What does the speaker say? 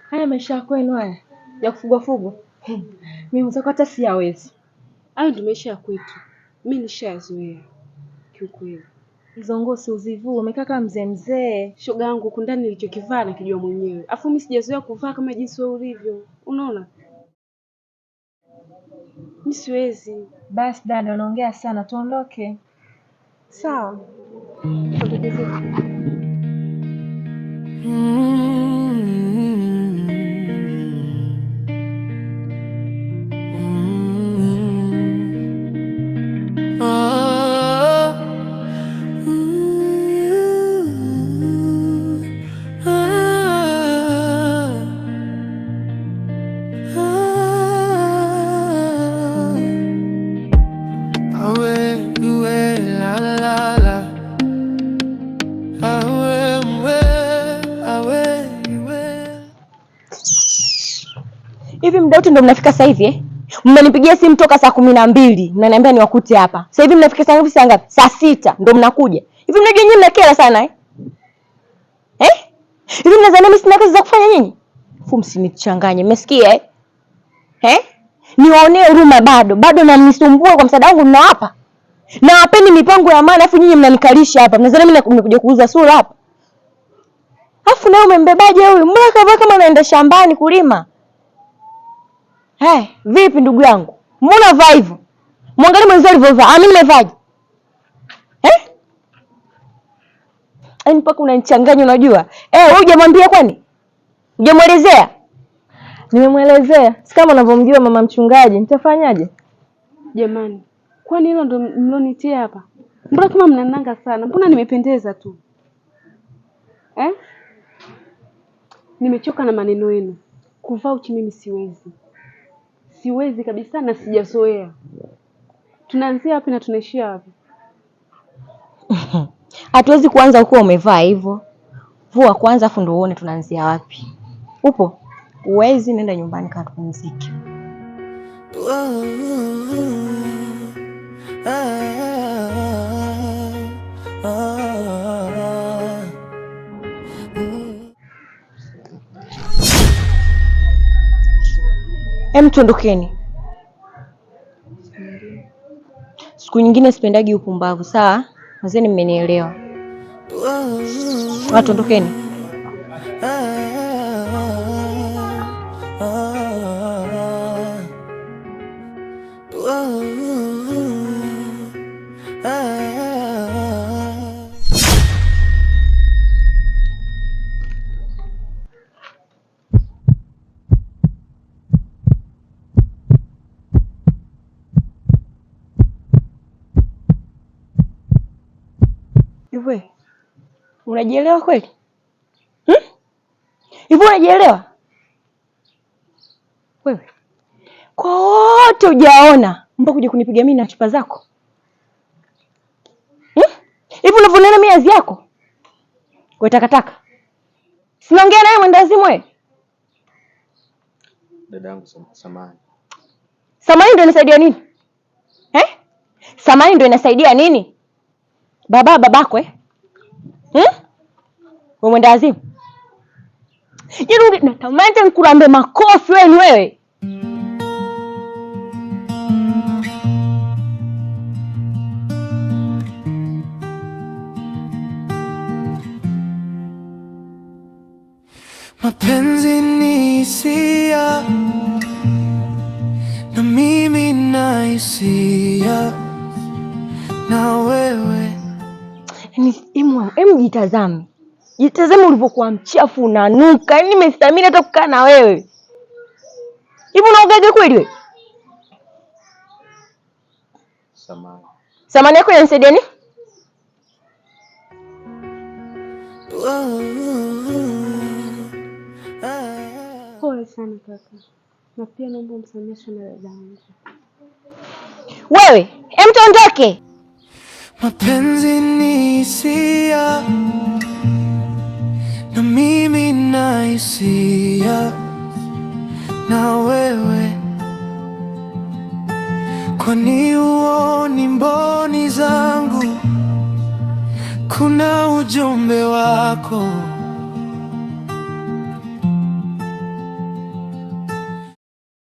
Haya maisha yako kwenu haya ya kufugwa. Mimi mzako hata siyawezi. Hayo ndio maisha ya kwetu. Mimi nishayazoea. Kiukweli. Hizo nguo si uzivu, umekaa kama mzee. Shoga yangu huko ndani nilichokivaa nakijua mwenyewe. Afu mimi sijazoea kuvaa kama jinsi wewe ulivyo. Unaona? Mimi siwezi. Basi dada, unaongea sana, tuondoke. Sawa. Hivi muda wote ndo mnafika sasa hivi eh? Mmenipigia simu toka saa 12, mnaniambia niwakute hapa. Sasa hivi mnafika saa ngapi? Saa ngapi? Saa 6 ndo mnakuja. Hivi mnajua nyinyi mnakera sana eh? Hivi mnadhani mimi sina kazi za kufanya nyinyi? Msinichanganye. Mmesikia eh? Niwaonee huruma bado na mnisumbue kwa msaada wangu ninawapa. Na wapeni mipango ya maana afu nyinyi mnanikalisha hapa. Mnadhani mimi nimekuja kuuza sura hapa? Afu nawe umembebaje huyu? Mbona kama anaenda shambani kulima? Vipi ndugu yangu? Mbona vaa hivyo? Mwangalie mwenzio alivyovaa. Mimi nimevaje? Yaani mpaka unanichanganya unajua. Wewe hujamwambia kwani? Hujamuelezea? Nimemuelezea. Si kama unavyomjua mama mchungaji. Nitafanyaje? Jamani, kwani hilo ndo mlonitia hapa? Mbona kama mnananga sana? Mbona nimependeza tu? Nimechoka na maneno yenu. Kuvaa uchi mimi siwezi. Siwezi kabisa na sijazoea. Tunaanzia wapi na tunaishia wapi? Hatuwezi kuanza ukiwa umevaa hivyo. Vua kwanza afu ndio uone tunaanzia wapi. Upo? Uwezi, nenda nyumbani kapumzike. Tuondokeni. Siku nyingine sipendagi upumbavu, sawa? Wazeni mmenielewa. Tuondokeni. Hivi unajielewa kweli? Hivi unajielewa? Wewe kwa wote hujaona mpaka kuja kunipiga mimi na chupa zako. Hivi unavyonena miazi yako? Wewe takataka. Sinaongea naye mwendazimu wewe. Dadangu samahani. Samahani ndio inasaidia nini? Samahani ndio inasaidia nini? Babako wewe mwendazimu. Yaani natamani nikurambe makofi wewe. Mapenzi ni hisia na mimi na hisia na wewe. Jitazame. Jitazame ulivyokuwa mchafu unanuka. Yaani nimestamini hata kukaa na wewe. Hivi unaogaga kweli wewe? Samahani. Samahani yako inanisaidia nini? Pole sana kaka. Na pia naomba msamehe sana dadangu. Wewe, tuondoke. Mapenzi ni hisia na mimi na hisia na wewe. Kwani huoni mboni zangu? Kuna ujumbe wako